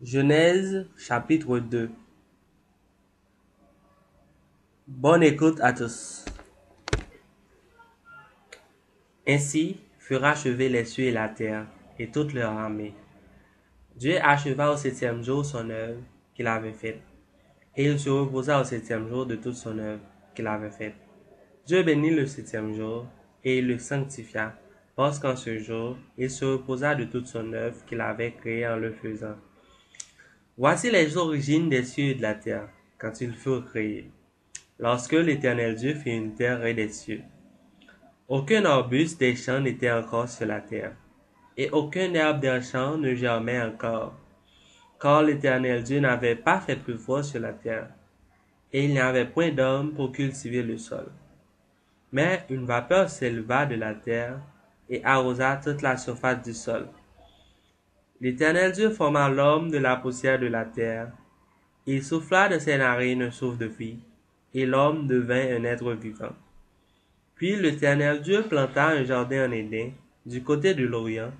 Genèse chapitre 2. Bonne écoute à tous. Ainsi furent achevés les cieux et la terre, et toute leur armée. Dieu acheva au septième jour son œuvre qu'il avait faite, et il se reposa au septième jour de toute son œuvre qu'il avait faite. Dieu bénit le septième jour, et il le sanctifia, parce qu'en ce jour, il se reposa de toute son œuvre qu'il avait créée en le faisant. Voici les origines des cieux et de la terre, quand ils furent créés, lorsque l'Éternel Dieu fit une terre et des cieux. Aucun arbuste des champs n'était encore sur la terre, et aucun herbe des champs ne germait encore, car l'Éternel Dieu n'avait pas fait pleuvoir sur la terre, et il n'y avait point d'homme pour cultiver le sol. Mais une vapeur s'éleva de la terre et arrosa toute la surface du sol. L'Éternel Dieu forma l'homme de la poussière de la terre. Il souffla de ses narines un souffle de vie, et l'homme devint un être vivant. Puis l'Éternel Dieu planta un jardin en Éden, du côté de l'Orient,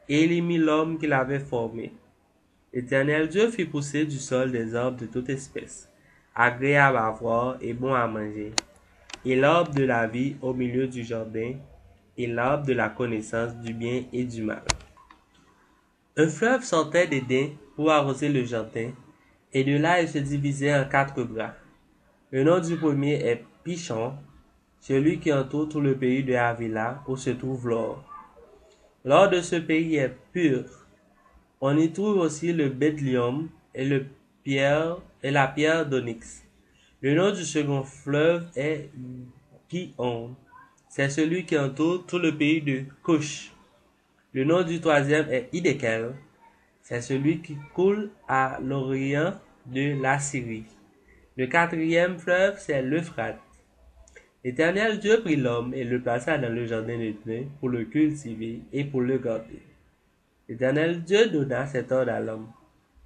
et il y mit l'homme qu'il avait formé. L'Éternel Dieu fit pousser du sol des arbres de toute espèce, agréables à voir et bons à manger, et l'arbre de la vie au milieu du jardin, et l'arbre de la connaissance du bien et du mal. Un fleuve sortait d'Éden pour arroser le jardin, et de là il se divisait en 4 bras. Le nom du premier est Pichon, celui qui entoure tout le pays de Havila où se trouve l'or. L'or de ce pays est pur. On y trouve aussi le bédlium et la pierre d'onyx. Le nom du second fleuve est Gihon. C'est celui qui entoure tout le pays de Cush. Le nom du troisième est Hiddekel. C'est celui qui coule à l'orient de l'Assyrie. Le quatrième fleuve, c'est l'Euphrate. L'Éternel Dieu prit l'homme et le plaça dans le jardin d'Éden pour le cultiver et pour le garder. L'Éternel Dieu donna cet ordre à l'homme.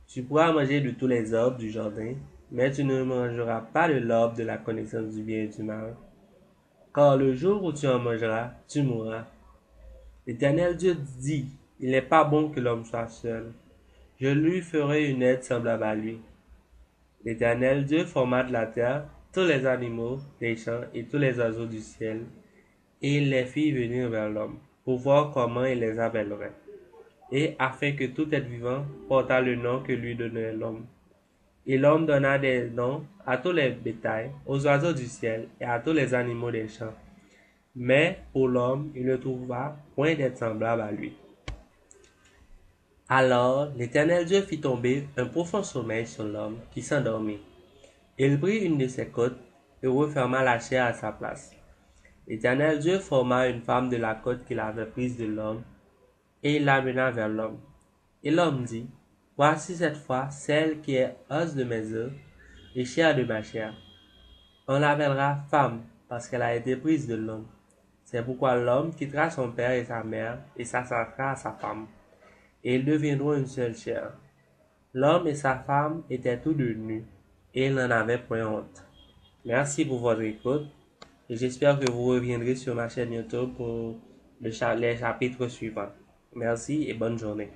Tu pourras manger de tous les arbres du jardin, mais tu ne mangeras pas de l'arbre de la connaissance du bien et du mal, car le jour où tu en mangeras, tu mourras. L'Éternel Dieu dit, il n'est pas bon que l'homme soit seul. Je lui ferai une aide semblable à lui. L'Éternel Dieu forma de la terre tous les animaux des champs et tous les oiseaux du ciel, et il les fit venir vers l'homme, pour voir comment il les appellerait, et afin que tout être vivant portât le nom que lui donnait l'homme. Et l'homme donna des noms à tous les bétails, aux oiseaux du ciel et à tous les animaux des champs. Mais pour l'homme, il ne trouva point d'être semblable à lui. Alors l'Éternel Dieu fit tomber un profond sommeil sur l'homme qui s'endormit. Il prit une de ses côtes et referma la chair à sa place. L'Éternel Dieu forma une femme de la côte qu'il avait prise de l'homme, et il l'amena vers l'homme. Et l'homme dit, voici cette fois celle qui est os de mes os et chair de ma chair. On l'appellera femme, parce qu'elle a été prise de l'homme. C'est pourquoi l'homme quittera son père et sa mère et s'attachera à sa femme, et ils deviendront une seule chair. L'homme et sa femme étaient tous deux nus, et ils n'en avaient point honte. Merci pour votre écoute, et j'espère que vous reviendrez sur ma chaîne YouTube pour les chapitres suivants. Merci et bonne journée.